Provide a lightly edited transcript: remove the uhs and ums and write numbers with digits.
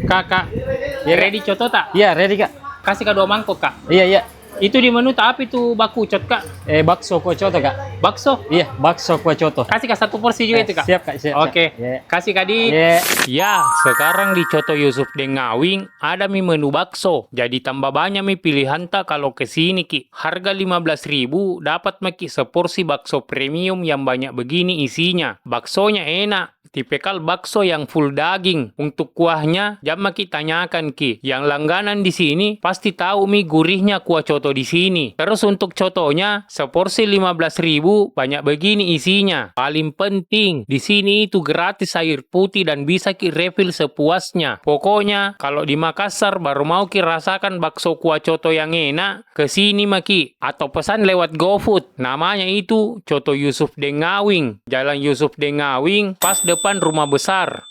Kakak, Iya, Kak. ready coto tak? Iya, ready, Kak. Kasih Kak 2 mangkok, Kak. Iya, iya. Itu di menu tak apa itu bakucot, Kak? Bakso kuah coto, Kak. Bakso. Iya, bakso kuah coto. Kasih Kak 1 porsi juga itu, Kak. Siap, Kak. Siap. Oke. Siap. Iya. Kasih Kak Di. Iya. Ya, sekarang di Coto Yusuf Deng Ngawing ada mie menu bakso. Jadi tambah banyak mie pilihan tak kalau ke sini Ki. Harga 15.000 dapat maki seporsi bakso premium yang banyak begini isinya. Baksonya enak. Tipikal bakso yang full daging. Untuk kuahnya, jam maki tanyakan Ki. Yang langganan di sini pasti tahu mie gurihnya kuah coto di sini. Terus untuk cotonya, seporsi 15.000 banyak begini isinya. Paling penting, di sini itu gratis air putih dan bisa Ki refill sepuasnya. Pokoknya, kalau di Makassar baru mau Ki rasakan bakso kuah coto yang enak, ke sini maki atau pesan lewat GoFood. Namanya itu Coto Yusuf Deng Ngawing. Jalan Yusuf Deng Ngawing, pas depan rumah besar.